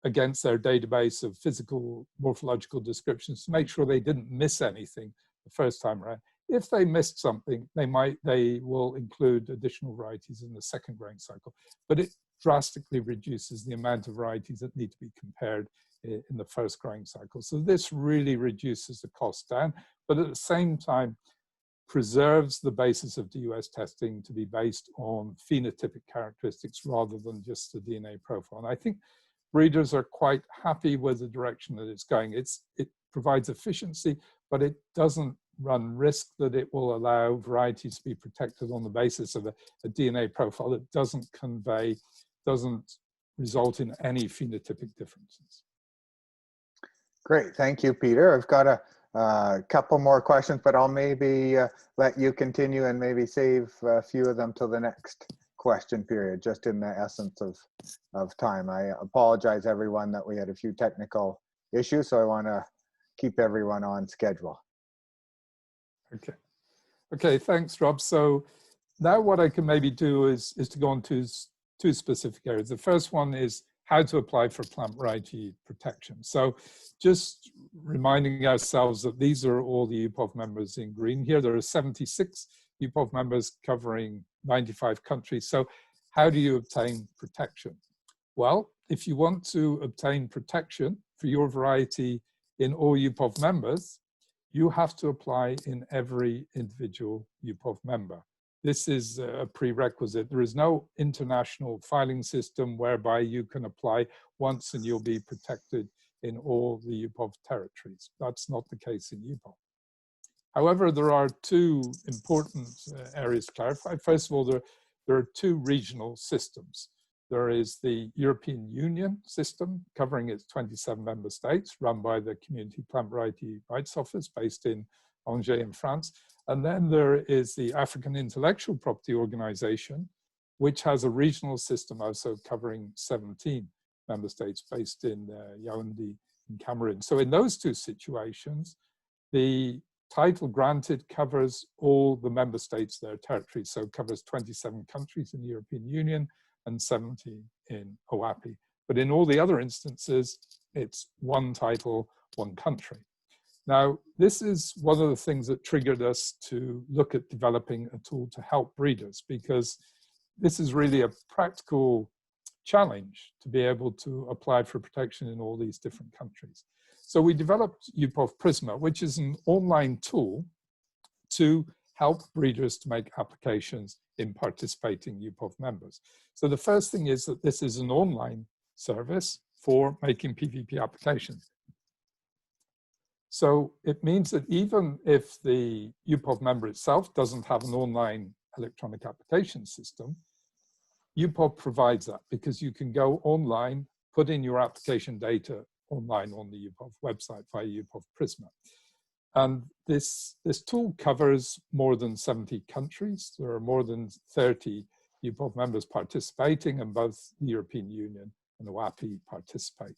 against their database of physical morphological descriptions to make sure they didn't miss anything the first time around. If they missed something, they will include additional varieties in the second growing cycle, but it drastically reduces the amount of varieties that need to be compared in the first growing cycle. So this really reduces the cost down, but at the same time preserves the basis of DUS testing to be based on phenotypic characteristics rather than just the DNA profile. And I think breeders are quite happy with the direction that it's going. It provides efficiency, but it doesn't run risk that it will allow varieties to be protected on the basis of a DNA profile that doesn't result in any phenotypic differences. Great, thank you, Peter. I've got a couple more questions, but I'll maybe let you continue and maybe save a few of them till the next question period, just in the essence of time. I apologize, everyone, that we had a few technical issues, so I want to keep everyone on schedule. Okay. Okay, thanks, Rob. So now what I can maybe do is to go on to two specific areas. The first one is how to apply for plant variety protection. So just reminding ourselves that these are all the UPOV members in green here. There are 76 UPOV members covering 95 countries. So how do you obtain protection? Well, if you want to obtain protection for your variety in all UPOV members, you have to apply in every individual UPOV member. This is a prerequisite. There is no international filing system whereby you can apply once and you'll be protected in all the UPOV territories. That's not the case in UPOV. However, there are two important areas to clarify. First of all, there are two regional systems. There is the European Union system covering its 27 member states, run by the Community Plant Variety Rights Office based in Angers in France. And then there is the African Intellectual Property Organization, which has a regional system also covering 17 member states based in Yaoundé in Cameroon. So in those two situations, the title granted covers all the member states, their territories. So it covers 27 countries in the European Union and 17 in OAPI. But in all the other instances, it's one title, one country. Now, this is one of the things that triggered us to look at developing a tool to help breeders, because this is really a practical challenge to be able to apply for protection in all these different countries. So we developed UPOV Prisma, which is an online tool to help breeders to make applications in participating UPOV members. So the first thing is that this is an online service for making PVP applications. So it means that even if the UPOV member itself doesn't have an online electronic application system, UPOV provides that, because you can go online, put in your application data online on the UPOV website via UPOV Prisma. And this tool covers more than 70 countries. There are more than 30 UPOV members participating, and both the European Union and OAPI participate.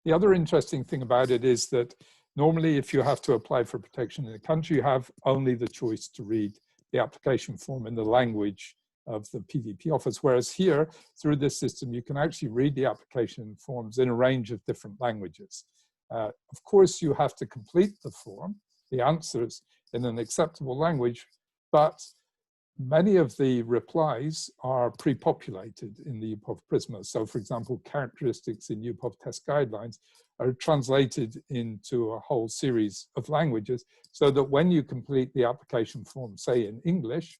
The other interesting thing about it is that normally if you have to apply for protection in a country, you have only the choice to read the application form in the language of the PVP office, whereas here, through this system, you can actually read the application forms in a range of different languages. Of course, you have to complete the form, the answers, in an acceptable language, but many of the replies are pre-populated in the UPOV Prisma. So, for example, characteristics in UPOV test guidelines are translated into a whole series of languages, so that when you complete the application form, say in English,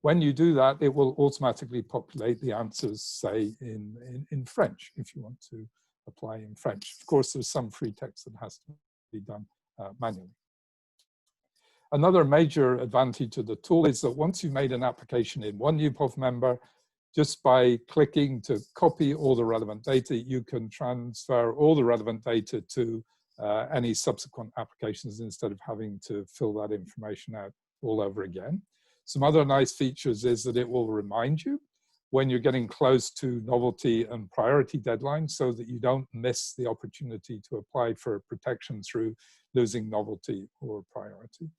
when you do that, it will automatically populate the answers, say, in French, if you want to apply in French. Of course, there's some free text that has to be done manually. Another major advantage of the tool is that once you've made an application in one UPOV member, just by clicking to copy all the relevant data, you can transfer all the relevant data to any subsequent applications instead of having to fill that information out all over again. Some other nice features is that it will remind you when you're getting close to novelty and priority deadlines, so that you don't miss the opportunity to apply for protection through losing novelty or priority.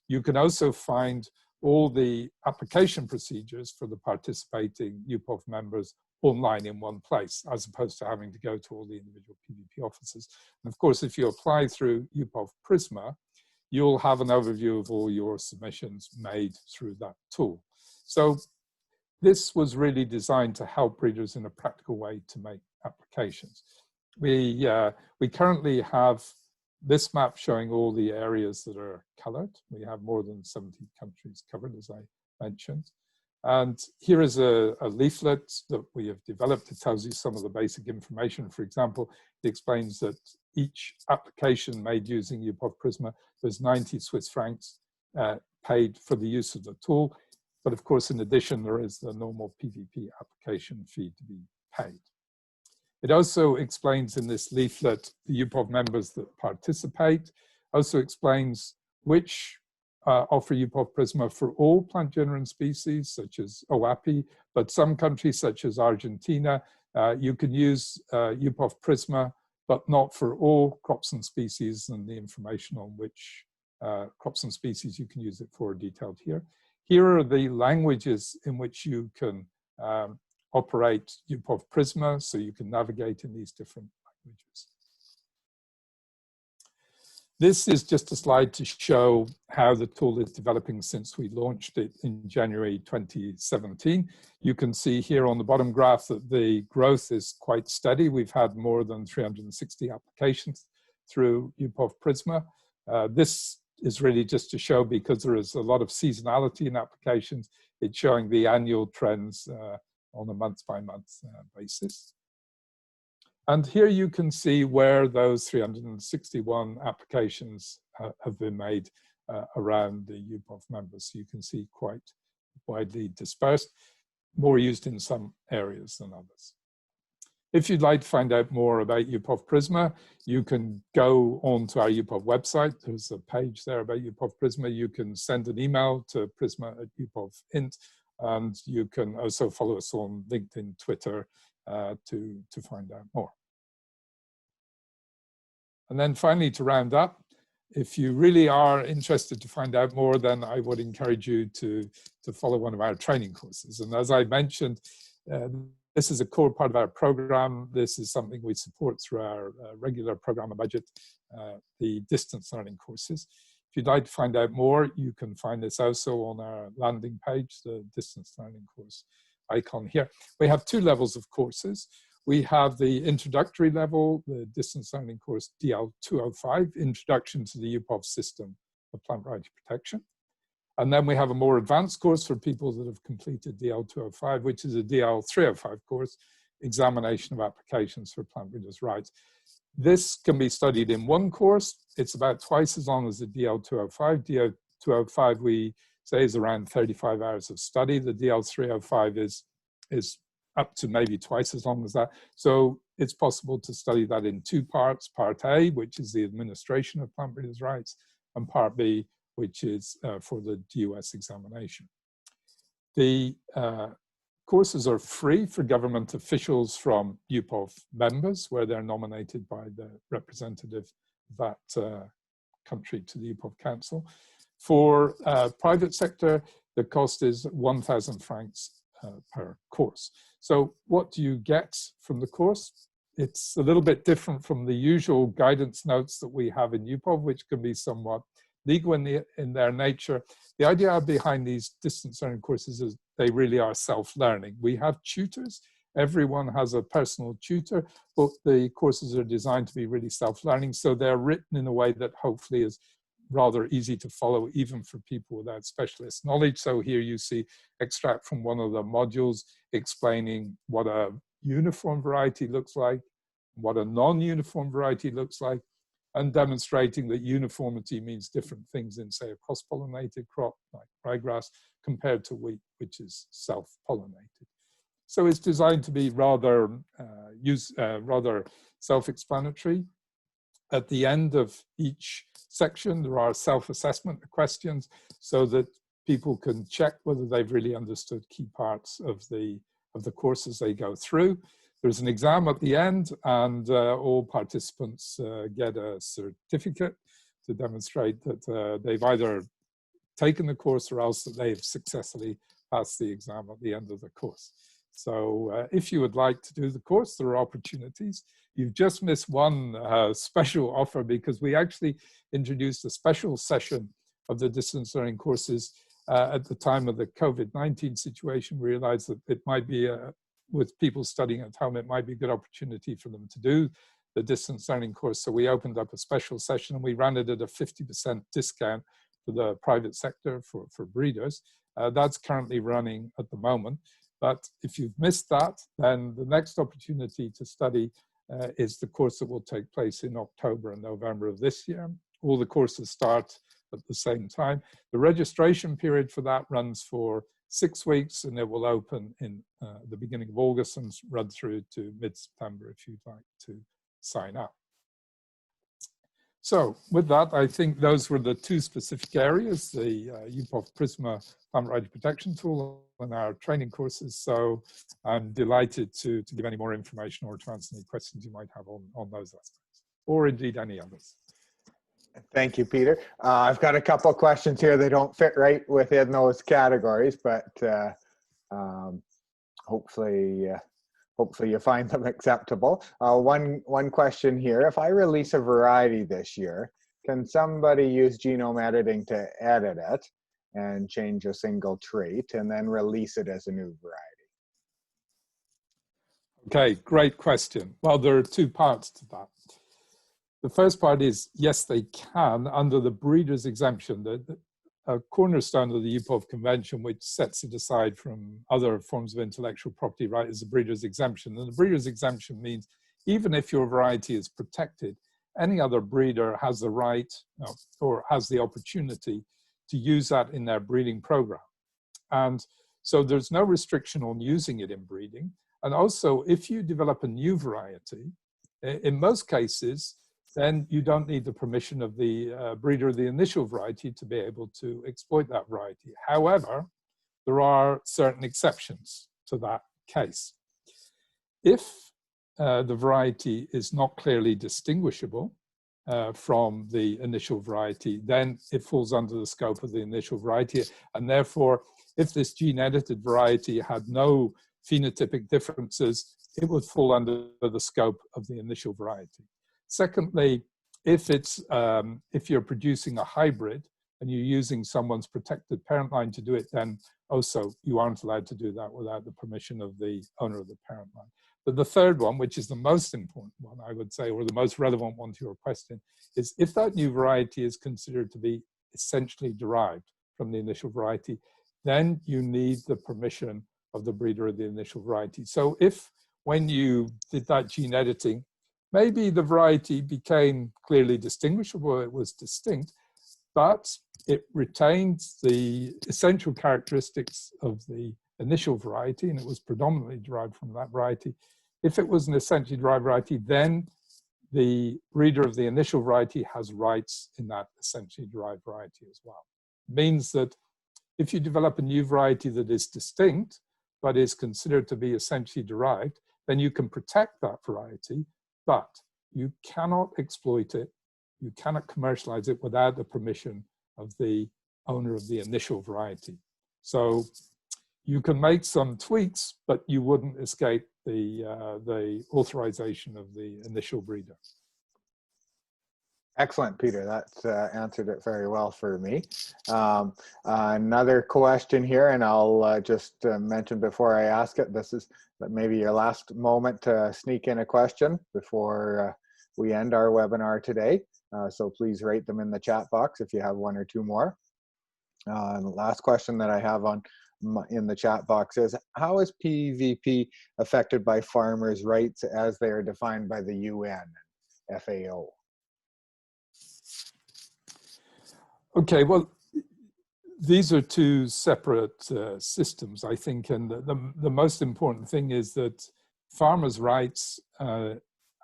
You can also find all the application procedures for the participating UPOV members online in one place, as opposed to having to go to all the individual PVP offices. And of course, if you apply through UPOV Prisma, you'll have an overview of all your submissions made through that tool. So this was really designed to help breeders in a practical way to make applications. We currently have this map showing all the areas that are colored. We have more than 70 countries covered, as I mentioned. And here is a leaflet that we have developed. It tells you some of the basic information. For example, it explains that each application made using UPOV Prisma, there's 90 Swiss francs paid for the use of the tool. But of course, in addition, there is the normal PVP application fee to be paid. It also explains in this leaflet the UPOV members that participate. also explains which offer UPOV Prisma for all plant genera and species, such as OAPI, but some countries, such as Argentina, you can use UPOV Prisma, but not for all crops and species, and the information on which crops and species you can use it for detailed here. Here are the languages in which you can operate UPOV Prisma, so you can navigate in these different languages. This is just a slide to show how the tool is developing since we launched it in January 2017. You can see here on the bottom graph that the growth is quite steady. We've had more than 360 applications through UPOV Prisma. This is really just to show, because there is a lot of seasonality in applications, it's showing the annual trends on a month-by-month basis. And here you can see where those 361 applications have been made around the UPOV members. So you can see quite widely dispersed, more used in some areas than others. If you'd like to find out more about UPOV Prisma, you can go onto our UPOV website. There's a page there about UPOV Prisma. You can send an email to prisma@upov.int, and you can also follow us on LinkedIn, Twitter, to find out more. And then finally, to round up, if you really are interested to find out more, then I would encourage you to follow one of our training courses. And as I mentioned, this is a core part of our program. This is something we support through our regular program and budget, the distance learning courses. If you'd like to find out more, you can find this also on our landing page, the distance learning course icon here. We have two levels of courses. We have the introductory level, the distance learning course DL205, Introduction to the UPOV System of Plant Variety Protection. And then we have a more advanced course for people that have completed DL205, which is a DL305 course, Examination of Applications for Plant Breeders' Rights. This can be studied in one course. It's about twice as long as the DL205. DL205, we say, is around 35 hours of study. The DL305 is up to maybe twice as long as that. So it's possible to study that in two parts. Part A, which is the administration of plant breeders' rights, and Part B, which is for the DUS examination. The courses are free for government officials from UPOV members, where they're nominated by the representative of that country to the UPOV Council. For private sector, the cost is 1,000 francs per course. So what do you get from the course? It's a little bit different from the usual guidance notes that we have in UPOV, which can be somewhat legal in their nature. The idea behind these distance learning courses is they really are self-learning. We have tutors. Everyone has a personal tutor, but the courses are designed to be really self-learning. So they're written in a way that hopefully is rather easy to follow, even for people without specialist knowledge. So here you see extract from one of the modules explaining what a uniform variety looks like, what a non-uniform variety looks like, and demonstrating that uniformity means different things in, say, a cross-pollinated crop like ryegrass compared to wheat, which is self-pollinated. So it's designed to be rather self-explanatory. At the end of each section, there are self-assessment questions so that people can check whether they've really understood key parts of the courses they go through. There's an exam at the end, and all participants get a certificate to demonstrate that they've either taken the course or else that they've successfully passed the exam at the end of the course. So if you would like to do the course, there are opportunities. You've just missed one special offer, because we actually introduced a special session of the distance learning courses at the time of the COVID-19 situation. We realized that it might be, with people studying at home, it might be a good opportunity for them to do the distance learning course. So we opened up a special session, and we ran it at a 50% discount for the private sector for breeders. That's currently running at the moment. But if you've missed that, then the next opportunity to study is the course that will take place in October and November of this year. All the courses start at the same time. The registration period for that runs for 6 weeks, and it will open in the beginning of August and run through to mid-September if you'd like to sign up. So with that, I think those were the two specific areas, the UPOV Prisma plant variety protection tool and our training courses. So I'm delighted to give any more information or to answer any questions you might have on those aspects, or indeed any others. Thank you, Peter. I've got a couple of questions here that don't fit right within those categories, but hopefully you find them acceptable. One question here: if I release a variety this year, can somebody use genome editing to edit it and change a single trait and then release it as a new variety? Okay, great question. Well, there are two parts to that. The first part is, yes, they can under the breeder's exemption, a cornerstone of the UPOV Convention, which sets it aside from other forms of intellectual property right, is the breeder's exemption. And the breeder's exemption means even if your variety is protected, any other breeder has the right or has the opportunity to use that in their breeding program. And so there's no restriction on using it in breeding. And also, if you develop a new variety, in most cases, then you don't need the permission of the breeder of the initial variety to be able to exploit that variety. However, there are certain exceptions to that case. If the variety is not clearly distinguishable from the initial variety, then it falls under the scope of the initial variety. And therefore, if this gene-edited variety had no phenotypic differences, it would fall under the scope of the initial variety. Secondly, if you're producing a hybrid and you're using someone's protected parent line to do it, then also you aren't allowed to do that without the permission of the owner of the parent line. But the third one, which is the most important one, I would say, or the most relevant one to your question, is if that new variety is considered to be essentially derived from the initial variety, then you need the permission of the breeder of the initial variety. So if when you did that gene editing, maybe the variety became clearly distinguishable, it was distinct, but it retained the essential characteristics of the initial variety, and it was predominantly derived from that variety. If it was an essentially derived variety, then the breeder of the initial variety has rights in that essentially derived variety as well. It means that if you develop a new variety that is distinct, but is considered to be essentially derived, then you can protect that variety, but you cannot exploit it, you cannot commercialize it without the permission of the owner of the initial variety. So you can make some tweaks, but you wouldn't escape the authorization of the initial breeder. Excellent, Peter. That's answered it very well for me. Another question here, and I'll just mention before I ask it, this is maybe your last moment to sneak in a question before we end our webinar today. So please write them in the chat box if you have one or two more. The last question that I have in the chat box is, how is PVP affected by farmers' rights as they are defined by the UN and FAO? Okay, well, these are two separate systems, I think, and the most important thing is that farmers' rights,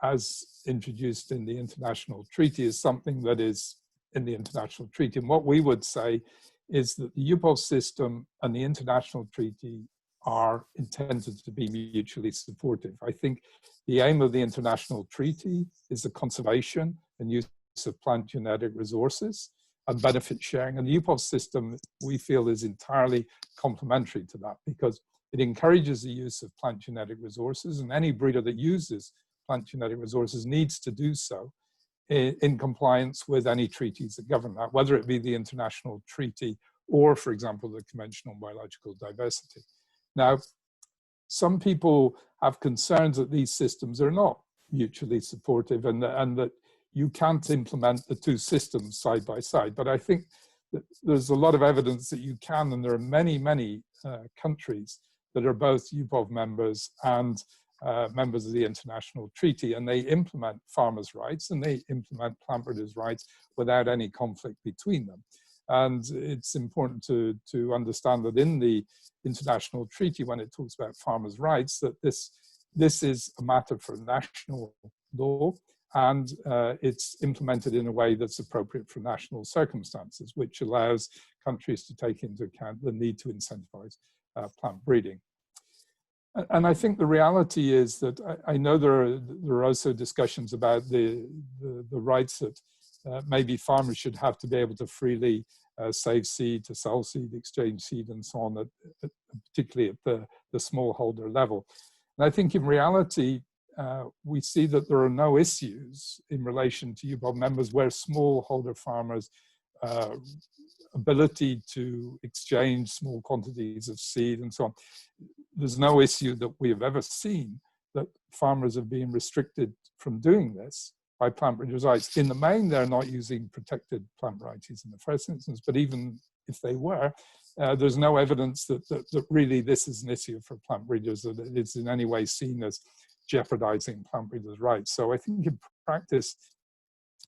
as introduced in the international treaty, is something that is in the international treaty. And what we would say is that the UPOV system and the international treaty are intended to be mutually supportive. I think the aim of the international treaty is the conservation and use of plant genetic resources and benefit sharing. And the UPOV system, we feel, is entirely complementary to that because it encourages the use of plant genetic resources, and any breeder that uses plant genetic resources needs to do so in compliance with any treaties that govern that, whether it be the international treaty or, for example, the Convention on Biological Diversity. Now, some people have concerns that these systems are not mutually supportive and that you can't implement the two systems side by side. But I think that there's a lot of evidence that you can, and there are many, many countries that are both UPOV members and members of the international treaty, and they implement farmers' rights and they implement plant breeders' rights without any conflict between them. And it's important to understand that in the international treaty, when it talks about farmers' rights, that this is a matter for national law, and it's implemented in a way that's appropriate for national circumstances, which allows countries to take into account the need to incentivize plant breeding. And I think the reality is that I know there are also discussions about the rights that maybe farmers should have to be able to freely save seed, to sell seed, exchange seed, and so on, particularly at the smallholder level. And I think in reality, we see that there are no issues in relation to UPOV members where smallholder farmers' ability to exchange small quantities of seed and so on. There's no issue that we have ever seen that farmers are being restricted from doing this by plant breeders' rights. In the main, they're not using protected plant varieties in the first instance, but even if they were, there's no evidence that really this is an issue for plant breeders, that it's in any way seen as jeopardizing plant breeders' rights. So I think in practice,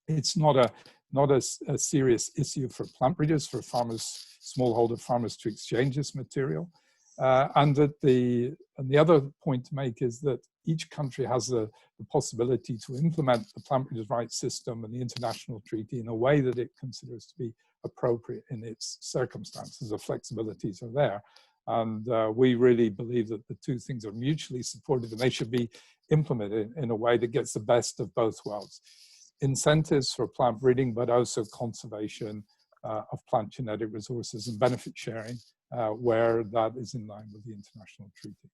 it's not a serious issue for plant breeders, for farmers, smallholder farmers, to exchange this material. And the other point to make is that each country has the possibility to implement the plant breeders' rights system and the international treaty in a way that it considers to be appropriate in its circumstances. The flexibilities are there. And we really believe that the two things are mutually supportive, and they should be implemented in a way that gets the best of both worlds. Incentives for plant breeding, but also conservation of plant genetic resources and benefit sharing where that is in line with the international treaty.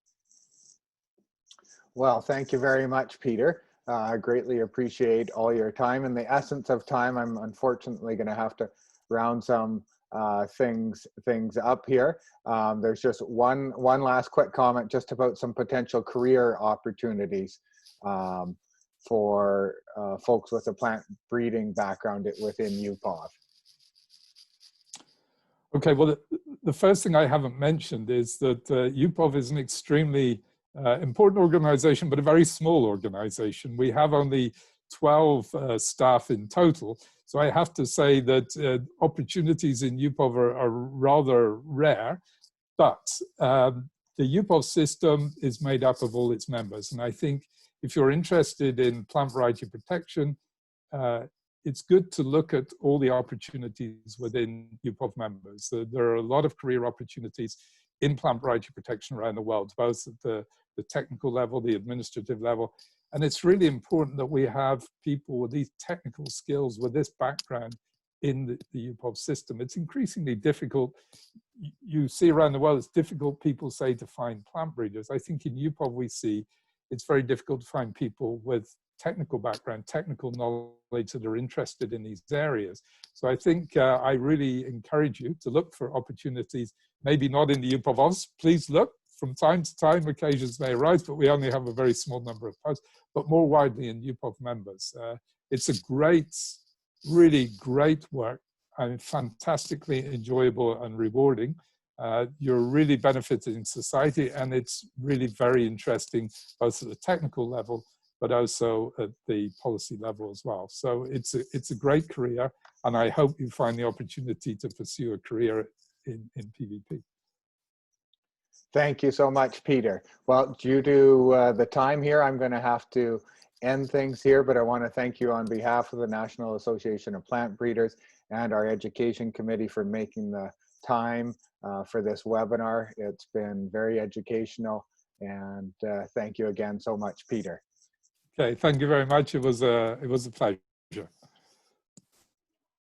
Well, thank you very much, Peter. I greatly appreciate all your time. In the essence of time, I'm unfortunately going to have to round some things up here. There's just one last quick comment just about some potential career opportunities for folks with a plant breeding background within UPOV. Okay, well, the first thing I haven't mentioned is that UPOV is an extremely important organization, but a very small organization. We have only 12 staff in total. So I have to say that opportunities in UPOV are rather rare, but the UPOV system is made up of all its members. And I think if you're interested in plant variety protection, it's good to look at all the opportunities within UPOV members. There are a lot of career opportunities in plant variety protection around the world, both at the technical level, the administrative level. And it's really important that we have people with these technical skills, with this background in the UPOV system. It's increasingly difficult. You see around the world, it's difficult, people say, to find plant breeders. I think in UPOV we see it's very difficult to find people with technical background, technical knowledge that are interested in these areas. So I think I really encourage you to look for opportunities, maybe not in the UPOV. Please look. From time to time, occasions may arise, but we only have a very small number of posts, but more widely in UPOV members. It's a great, really great work, and fantastically enjoyable and rewarding. You're really benefiting society, and it's really very interesting, both at the technical level, but also at the policy level as well. So it's a great career, and I hope you find the opportunity to pursue a career in PVP. Thank you so much, Peter. Well, due to the time here, I'm going to have to end things here, but I want to thank you on behalf of the National Association of Plant Breeders and our Education Committee for making the time for this webinar. It's been very educational, and thank you again so much, Peter. Okay, thank you very much. It was a pleasure.